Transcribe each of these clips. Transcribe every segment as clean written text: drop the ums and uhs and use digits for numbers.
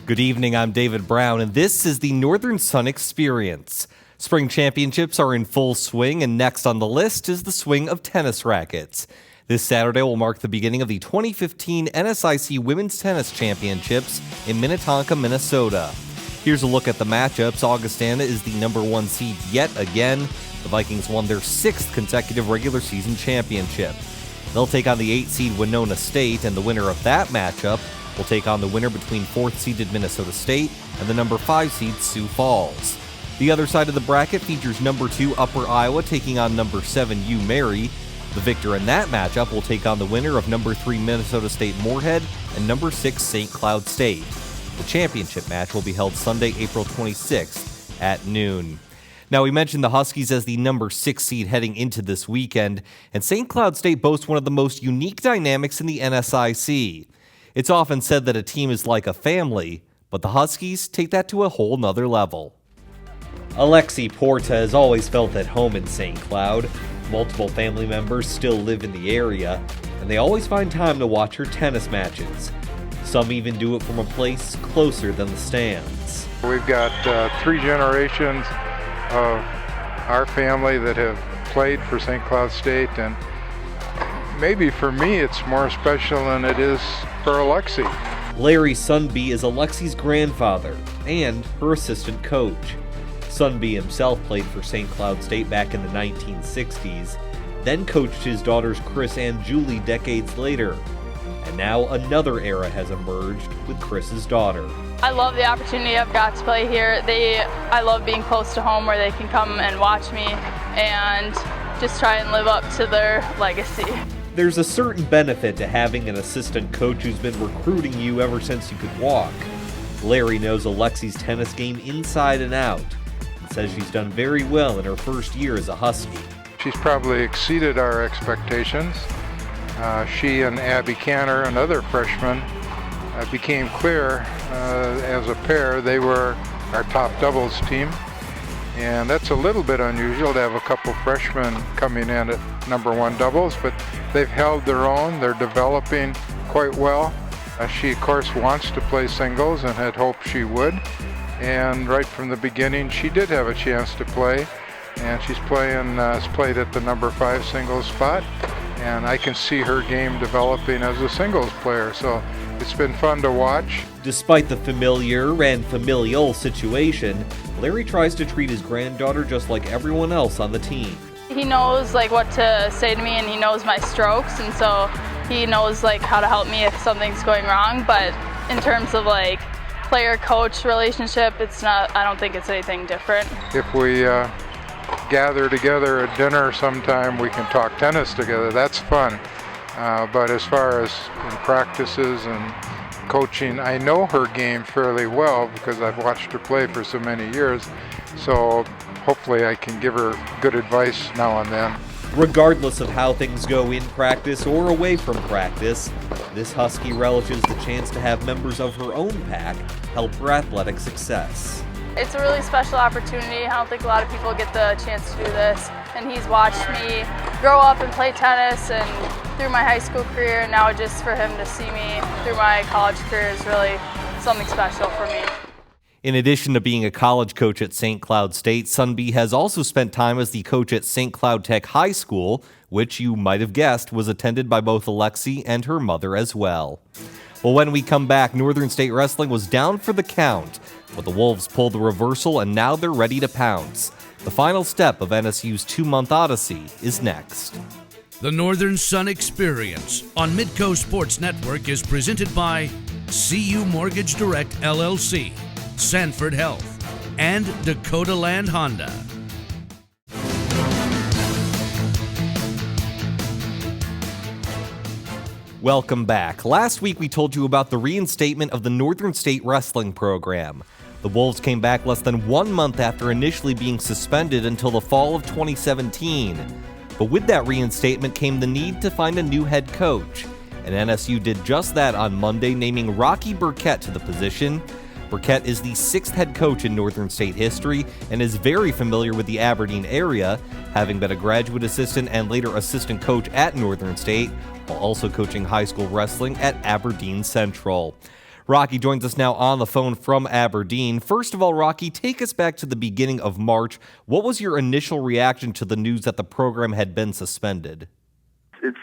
Good evening, I'm David Brown, and this is the Northern Sun Experience. Spring championships are in full swing, and next on the list is the swing of tennis rackets. This Saturday will mark the beginning of the 2015 NSIC Women's Tennis Championships in Minnetonka, Minnesota. Here's a look at the matchups. Augustana is the number 1 seed yet again. The Vikings won their 6th consecutive regular season championship. They'll take on the 8th seed Winona State, and the winner of that matchup will take on the winner between 4th-seeded Minnesota State and the number 5 seed Sioux Falls. The other side of the bracket features number 2 Upper Iowa taking on number 7 U-Mary. The victor in that matchup will take on the winner of number 3 Minnesota State Moorhead and number 6 St. Cloud State. The championship match will be held Sunday, April 26th at noon. Now, we mentioned the Huskies as the number 6 seed heading into this weekend, and St. Cloud State boasts one of the most unique dynamics in the NSIC. It's often said that a team is like a family, but the Huskies take that to a whole nother level. Alexie Portz has always felt at home in St. Cloud. Multiple family members still live in the area, and they always find time to watch her tennis matches. Some even do it from a place closer than the stands. We've got 3 generations of our family that have played for St. Cloud State, and maybe for me it's more special than it is for Alexie. Larry Sunby is Alexie's grandfather and her assistant coach. Sunby himself played for St. Cloud State back in the 1960s, then coached his daughters Chris and Julie decades later. And now another era has emerged with Chris's daughter. I love the opportunity I've got to play here. I love being close to home where they can come and watch me and just try and live up to their legacy. There's a certain benefit to having an assistant coach who's been recruiting you ever since you could walk. Larry knows Alexie's tennis game inside and out and says she's done very well in her first year as a Husky. She's probably exceeded our expectations. She and Abby Canner, another freshman, became clear as a pair. They were our top doubles team, and that's a little bit unusual to have a couple freshmen coming in at number 1 doubles, but they've held their own. They're developing quite well. She, of course, wants to play singles and had hoped she would, and right from the beginning she did have a chance to play, and she's played at the number 5 singles spot, and I can see her game developing as a singles player, so it's been fun to watch. Despite the familiar and familial situation, Larry tries to treat his granddaughter just like everyone else on the team. He knows what to say to me, and he knows my strokes, and so he knows how to help me if something's going wrong. But in terms of player-coach relationship, I don't think it's anything different. If we gather together at dinner sometime, we can talk tennis together. That's fun. But as far as in practices and coaching, I know her game fairly well because I've watched her play for so many years. So hopefully I can give her good advice now and then. Regardless of how things go in practice or away from practice, this Husky relishes the chance to have members of her own pack help her athletic success. It's a really special opportunity. I don't think a lot of people get the chance to do this. And he's watched me grow up and play tennis and through my high school career, and now just for him to see me through my college career is really something special for me. In addition to being a college coach at St. Cloud State, Sunby has also spent time as the coach at St. Cloud Tech High School, which you might have guessed was attended by both Alexie and her mother as well. Well, when we come back, Northern State Wrestling was down for the count, but the Wolves pulled the reversal and now they're ready to pounce. The final step of NSU's 2-month odyssey is next. The Northern Sun Experience on Midco Sports Network is presented by CU Mortgage Direct LLC, Sanford Health, and Dakota Land Honda. Welcome back. Last week we told you about the reinstatement of the Northern State Wrestling program. The Wolves came back less than 1 month after initially being suspended until the fall of 2017. But with that reinstatement came the need to find a new head coach. And NSU did just that on Monday, naming Rocky Burkett to the position. Burkett is the 6th head coach in Northern State history and is very familiar with the Aberdeen area, having been a graduate assistant and later assistant coach at Northern State, while also coaching high school wrestling at Aberdeen Central. Rocky joins us now on the phone from Aberdeen. First of all, Rocky, take us back to the beginning of March. What was your initial reaction to the news that the program had been suspended? It's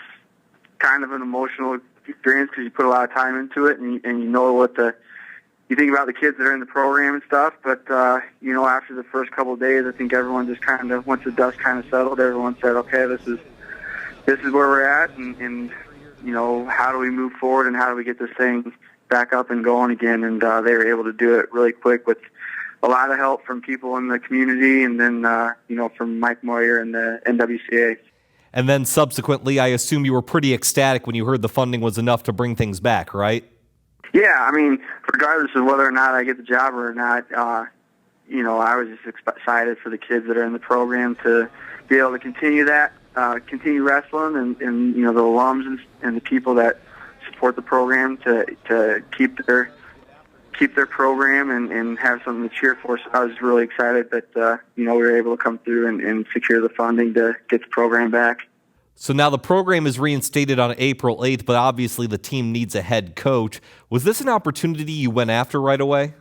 kind of an emotional experience because you put a lot of time into it, and you know what you think about the kids that are in the program and stuff. But after the first couple of days, I think everyone just kind of, once the dust kind of settled, everyone said, okay, this is where we're at, and how do we move forward and how do we get this thing back up and going again? And they were able to do it really quick with a lot of help from people in the community, and then from Mike Moyer and the NWCA. And then subsequently, I assume you were pretty ecstatic when you heard the funding was enough to bring things back, right? Yeah, I mean, regardless of whether or not I get the job or not, I was just excited for the kids that are in the program to be able to continue wrestling, and the alums and the people that support the program to keep their program and have something to cheer for. So I was really excited that we were able to come through and secure the funding to get the program back. So now the program is reinstated on April 8th, but obviously the team needs a head coach. Was this an opportunity you went after right away?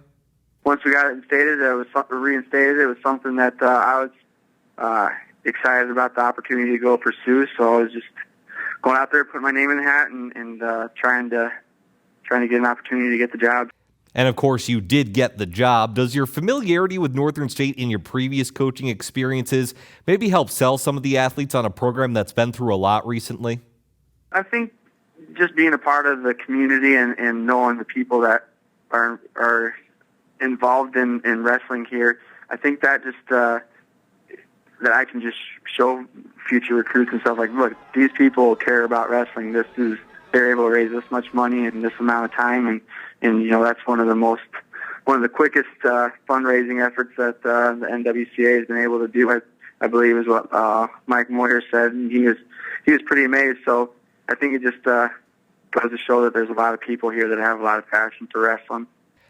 Once we got it reinstated, it was something that I was excited about the opportunity to go pursue. So I was just going out there, putting my name in the hat, and trying to get an opportunity to get the job. And of course, you did get the job. Does your familiarity with Northern State in your previous coaching experiences maybe help sell some of the athletes on a program that's been through a lot recently? I think just being a part of the community and knowing the people that are involved in wrestling here, I think that just that I can just show future recruits and stuff like, look, these people care about wrestling. They're able to raise this much money in this amount of time, and that's one of the quickest fundraising efforts that the NWCA has been able to do. I believe is what Mike Moyer said, and he was pretty amazed. So I think it just goes to show that there's a lot of people here that have a lot of passion for wrestling.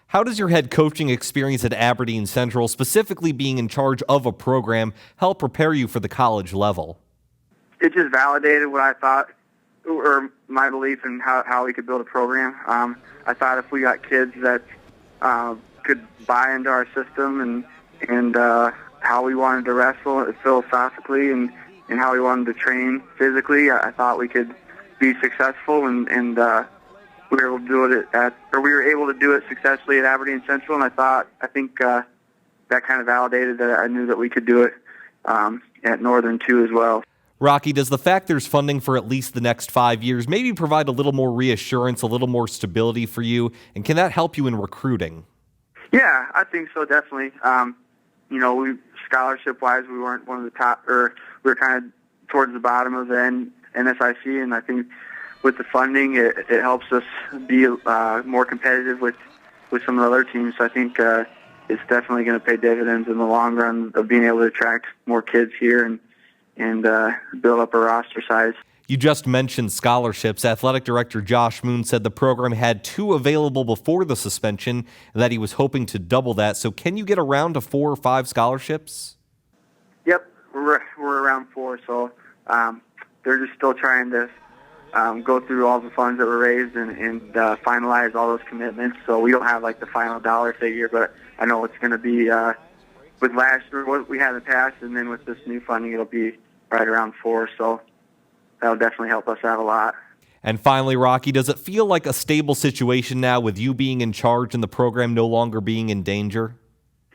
How does your head coaching experience at Aberdeen Central, specifically being in charge of a program, help prepare you for the college level? It just validated what I thought, or my belief in how we could build a program. I thought if we got kids that could buy into our system and how we wanted to wrestle philosophically and how we wanted to train physically, I thought we could be successful, and we were able to do it successfully at Aberdeen Central. And I think that kind of validated that I knew that we could do it at Northern too as well. Rocky, does the fact there's funding for at least the next 5 years maybe provide a little more reassurance, a little more stability for you, and can that help you in recruiting? Yeah, I think so, definitely. Scholarship-wise, we weren't one of the top, or we were kind of towards the bottom of the NSIC, and I think with the funding, it helps us be more competitive with some of the other teams. So I think it's definitely going to pay dividends in the long run of being able to attract more kids here and build up a roster size. You just mentioned scholarships. Athletic Director Josh Moon said the program had 2 available before the suspension and that he was hoping to double that. So can you get around to 4 or 5 scholarships? Yep, we're around 4. So they're just still trying to go through all the funds that were raised and finalize all those commitments. So we don't have like the final dollar figure, but I know it's going to be with last year, what we had in the past, and then with this new funding, it'll be right around 4. So that'll definitely help us out a lot. And finally, Rocky, does it feel like a stable situation now with you being in charge and the program no longer being in danger?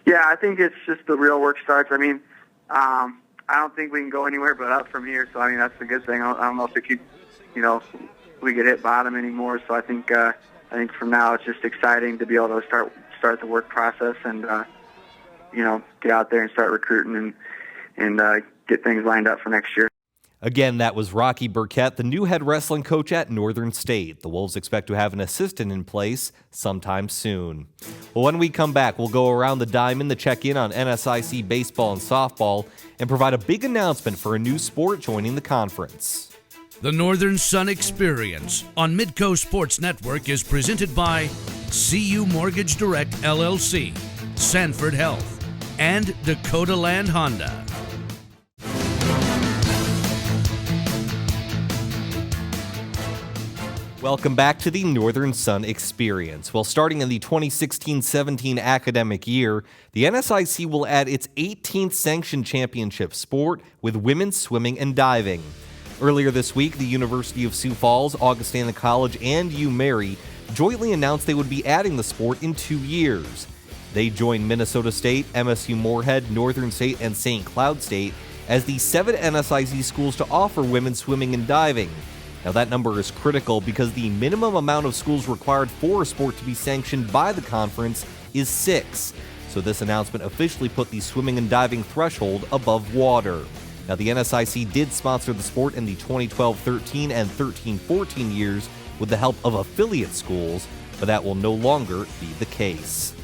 Yeah, I think it's just the real work starts. I mean, I don't think we can go anywhere but up from here. So, I mean, that's the good thing. I don't know if we could hit bottom anymore. So I think from now it's just exciting to be able to start the work process and get out there and start recruiting and get things lined up for next year. Again, that was Rocky Burkett, the new head wrestling coach at Northern State. The Wolves expect to have an assistant in place sometime soon. Well, when we come back, we'll go around the diamond to check in on NSIC baseball and softball and provide a big announcement for a new sport joining the conference. The Northern Sun Experience on Midco Sports Network is presented by CU Mortgage Direct LLC, Sanford Health, and Dakota Land Honda. Welcome back to the Northern Sun Experience. Well, starting in the 2016-17 academic year, the NSIC will add its 18th sanctioned championship sport with women's swimming and diving. Earlier this week, the University of Sioux Falls, Augustana College, and UMary jointly announced they would be adding the sport in 2 years. They joined Minnesota State, MSU Moorhead, Northern State, and St. Cloud State as the 7 NSIC schools to offer women's swimming and diving. Now, that number is critical because the minimum amount of schools required for a sport to be sanctioned by the conference is 6. So this announcement officially put the swimming and diving threshold above water. Now, the NSIC did sponsor the sport in the 2012-13 and 13-14 years with the help of affiliate schools, but that will no longer be the case.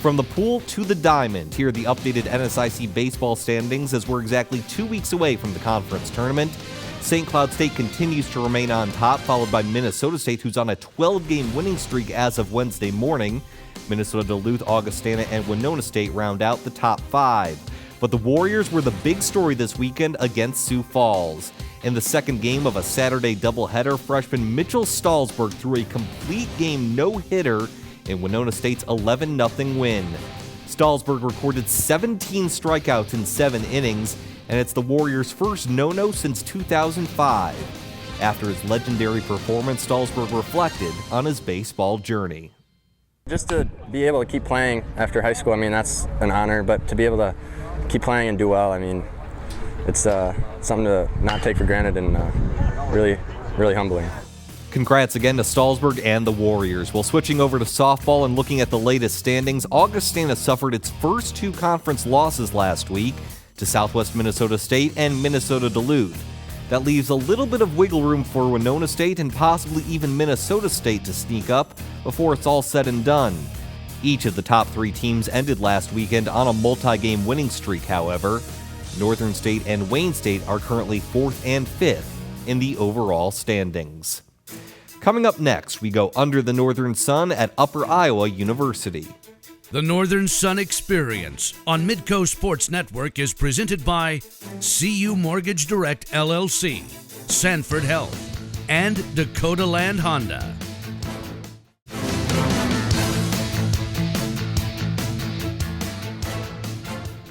From the pool to the diamond, here are the updated NSIC baseball standings as we're exactly 2 weeks away from the conference tournament. St. Cloud State continues to remain on top, followed by Minnesota State, who's on a 12-game winning streak as of Wednesday morning. Minnesota Duluth, Augustana, and Winona State round out the top 5. But the Warriors were the big story this weekend against Sioux Falls. In the second game of a Saturday doubleheader, freshman Mitchell Stalsberg threw a complete game no-hitter in Winona State's 11-0 win. Stalsberg recorded 17 strikeouts in 7 innings, and it's the Warriors' first no-no since 2005. After his legendary performance, Stalsberg reflected on his baseball journey. Just to be able to keep playing after high school, I mean, that's an honor, but to be able to keep playing and do well, I mean, it's something to not take for granted and really, really humbling. Congrats again to Stalsberg and the Warriors. Well, switching over to softball and looking at the latest standings, Augustana suffered its first 2 conference losses last week to Southwest Minnesota State and Minnesota Duluth. That leaves a little bit of wiggle room for Winona State and possibly even Minnesota State to sneak up before it's all said and done. Each of the top 3 teams ended last weekend on a multi-game winning streak, however. Northern State and Wayne State are currently 4th and 5th in the overall standings. Coming up next, we go under the Northern Sun at Upper Iowa University. The Northern Sun Experience on Midco Sports Network is presented by CU Mortgage Direct LLC, Sanford Health, and Dakota Land Honda.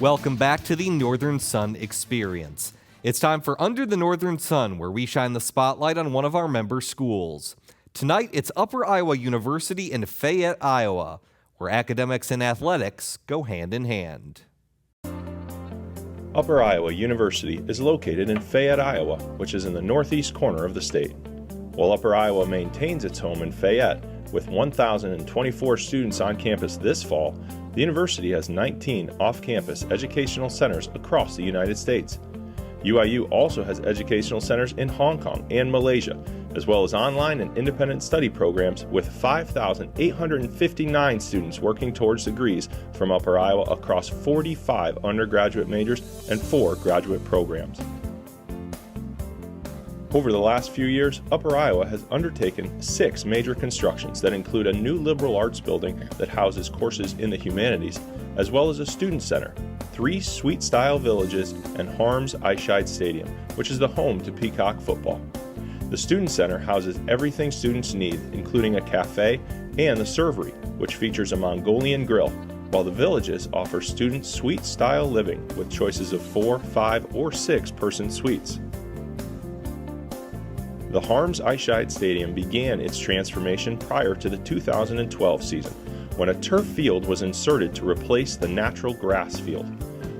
Welcome back to the Northern Sun Experience. It's time for Under the Northern Sun, where we shine the spotlight on one of our member schools. Tonight, it's Upper Iowa University in Fayette, Iowa, where academics and athletics go hand in hand. Upper Iowa University is located in Fayette, Iowa, which is in the northeast corner of the state. While Upper Iowa maintains its home in Fayette, with 1,024 students on campus this fall, the university has 19 off-campus educational centers across the United States. UIU also has educational centers in Hong Kong and Malaysia, as well as online and independent study programs with 5,859 students working towards degrees from Upper Iowa across 45 undergraduate majors and 4 graduate programs. Over the last few years, Upper Iowa has undertaken 6 major constructions that include a new liberal arts building that houses courses in the humanities, as well as a student center, 3 suite-style villages, and Harms Eichscheid Stadium, which is the home to Peacock football. The Student Center houses everything students need, including a cafe and the servery, which features a Mongolian grill, while the villages offer student suite-style living with choices of 4, 5, or 6-person suites. The Harms Eichscheid Stadium began its transformation prior to the 2012 season, when a turf field was inserted to replace the natural grass field.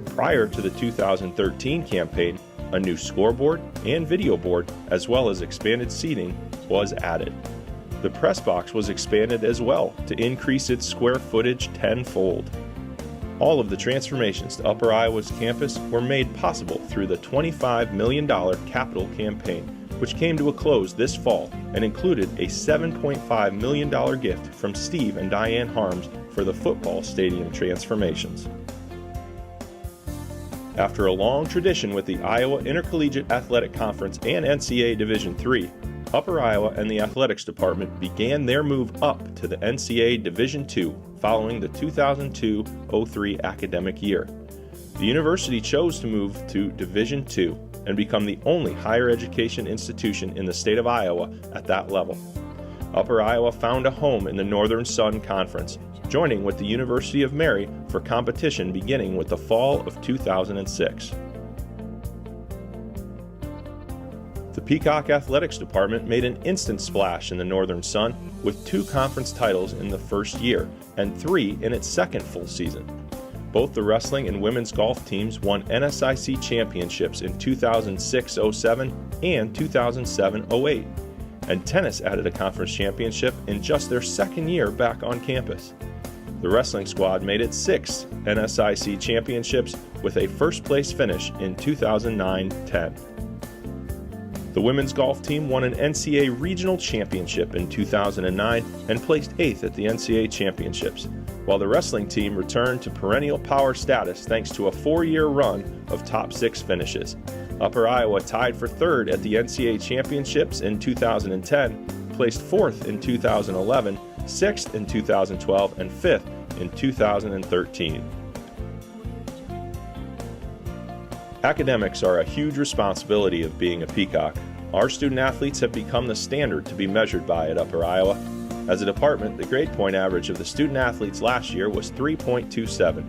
Prior to the 2013 campaign, a new scoreboard and video board, as well as expanded seating, was added. The press box was expanded as well to increase its square footage tenfold. All of the transformations to Upper Iowa's campus were made possible through the $25 million capital campaign, which came to a close this fall and included a $7.5 million gift from Steve and Diane Harms for the football stadium transformations. After a long tradition with the Iowa Intercollegiate Athletic Conference and NCAA Division III, Upper Iowa and the athletics department began their move up to the NCAA Division II following the 2002-03 academic year. The university chose to move to Division II and become the only higher education institution in the state of Iowa at that level. Upper Iowa found a home in the Northern Sun Conference, joining with the University of Mary for competition beginning with the fall of 2006. The Peacock Athletics Department made an instant splash in the Northern Sun with 2 conference titles in the first year and 3 in its second full season. Both the wrestling and women's golf teams won NSIC championships in 2006-07 and 2007-08, and tennis added a conference championship in just their second year back on campus. The wrestling squad made its 6th NSIC championships with a first-place finish in 2009-10. The women's golf team won an NCAA regional championship in 2009 and placed 8th at the NCAA championships, while the wrestling team returned to perennial power status thanks to a 4-year run of top 6 finishes. Upper Iowa tied for 3rd at the NCAA championships in 2010, placed 4th in 2011, 6th in 2012, and 5th in 2013. Academics are a huge responsibility of being a Peacock. Our student athletes have become the standard to be measured by at Upper Iowa. As a department, the grade point average of the student athletes last year was 3.27.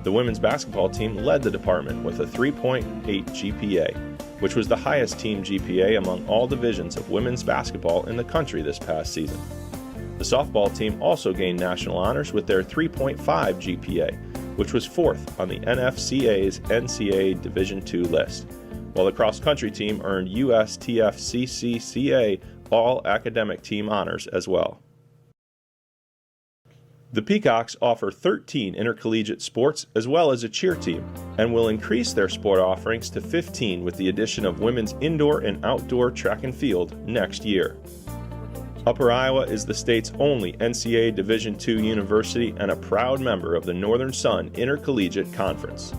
The women's basketball team led the department with a 3.8 GPA, which was the highest team GPA among all divisions of women's basketball in the country this past season. The softball team also gained national honors with their 3.5 GPA, which was 4th on the NFCA's NCAA Division II list, while the cross-country team earned USTFCCCA All-Academic Team honors as well. The Peacocks offer 13 intercollegiate sports as well as a cheer team, and will increase their sport offerings to 15 with the addition of women's indoor and outdoor track and field next year. Upper Iowa is the state's only NCAA Division II university and a proud member of the Northern Sun Intercollegiate Conference.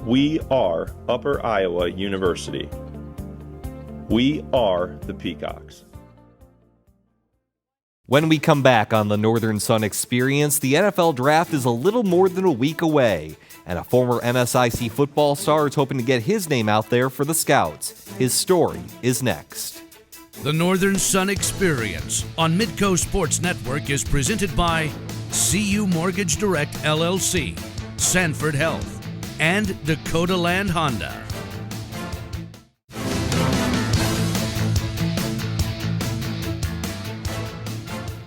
We are Upper Iowa University. We are the Peacocks. When we come back on the Northern Sun Experience, the NFL Draft is a little more than a week away, and a former NSIC football star is hoping to get his name out there for the Scouts. His story is next. The Northern Sun Experience on Midco Sports Network is presented by CU Mortgage Direct LLC, Sanford Health, and Dakota Land Honda.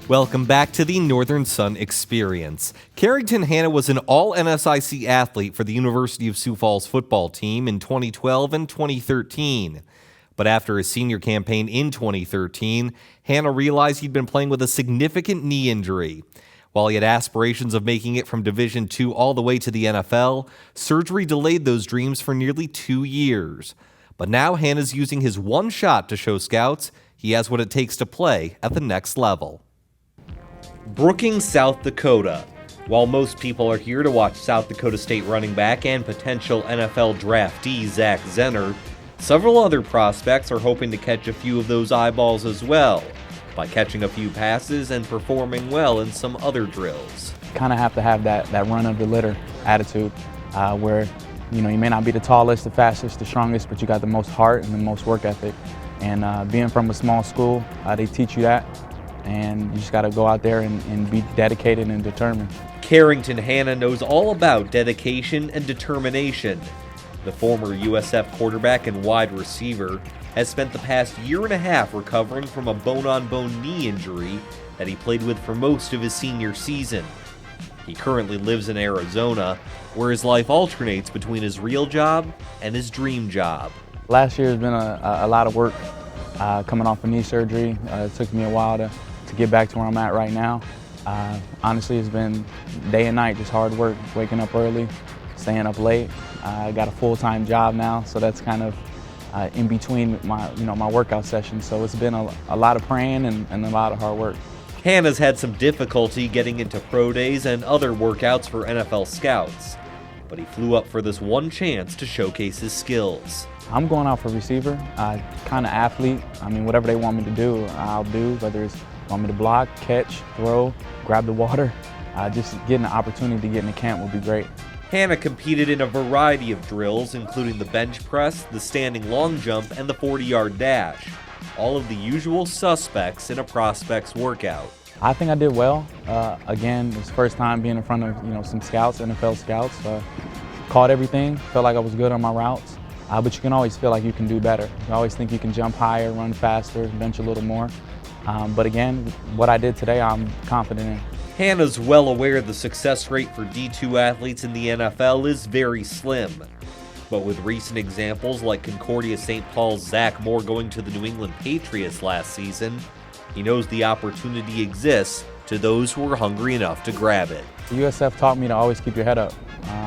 Welcome back to the Northern Sun Experience. Carrington Hanna was an all-NSIC athlete for the University of Sioux Falls football team in 2012 and 2013. But after his senior campaign in 2013, Hanna realized he'd been playing with a significant knee injury. While he had aspirations of making it from Division II all the way to the NFL, surgery delayed those dreams for nearly 2 years. But now Hanna's using his one shot to show scouts he has what it takes to play at the next level. Brookings, South Dakota. While most people are here to watch South Dakota State running back and potential NFL draftee Zach Zenner, several other prospects are hoping to catch a few of those eyeballs as well, by catching a few passes and performing well in some other drills. Kind of have to have that run of the litter attitude where you may not be the tallest, the fastest, the strongest, but you got the most heart and the most work ethic. And being from a small school, they teach you that, and you just got to go out there and be dedicated and determined. Carrington Hanna knows all about dedication and determination. The former USF quarterback and wide receiver has spent the past year and a half recovering from a bone-on-bone knee injury that he played with for most of his senior season. He currently lives in Arizona, where his life alternates between his real job and his dream job. Last year has been a lot of work coming off of knee surgery. It took me a while to get back to where I'm at right now. Honestly, it's been day and night, just hard work, waking up early, staying up late. I got a full-time job now, so that's kind of in between my workout sessions. So it's been a lot of praying and a lot of hard work. Hanna's had some difficulty getting into pro days and other workouts for NFL scouts, but he flew up for this one chance to showcase his skills. I'm going out for receiver, kind of athlete. I mean, whatever they want me to do, I'll do, whether it's want me to block, catch, throw, grab the water. Just getting the opportunity to get in the camp would be great. Hanna competed in a variety of drills, including the bench press, the standing long jump, and the 40-yard dash. All of the usual suspects in a prospect's workout. I think I did well. Again, it's the first time being in front of some scouts, NFL scouts. Caught everything, felt like I was good on my routes. But you can always feel like you can do better. You always think you can jump higher, run faster, bench a little more. But again, what I did today, I'm confident in. Hanna's well aware the success rate for D2 athletes in the NFL is very slim. But with recent examples like Concordia St. Paul's Zach Moore going to the New England Patriots last season, he knows the opportunity exists to those who are hungry enough to grab it. USF taught me to always keep your head up,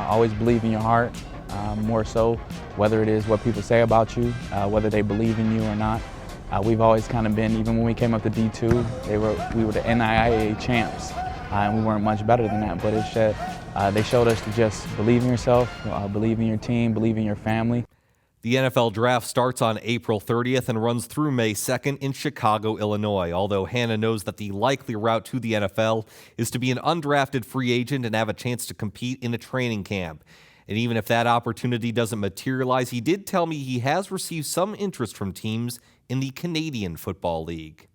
always believe in your heart, more so, whether it is what people say about you, whether they believe in you or not. We've always kind of been, even when we came up to D2, we were the NIIA champs, and we weren't much better than that, but they showed us to just believe in yourself, believe in your team, believe in your family. The NFL draft starts on April 30th and runs through May 2nd in Chicago, Illinois, although Hanna knows that the likely route to the NFL is to be an undrafted free agent and have a chance to compete in a training camp. And even if that opportunity doesn't materialize, he did tell me he has received some interest from teams in the Canadian Football League.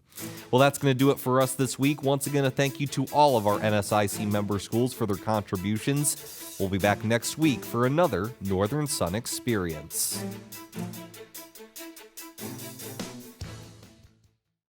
Well, that's going to do it for us this week. Once again, a thank you to all of our NSIC member schools for their contributions. We'll be back next week for another Northern Sun Experience.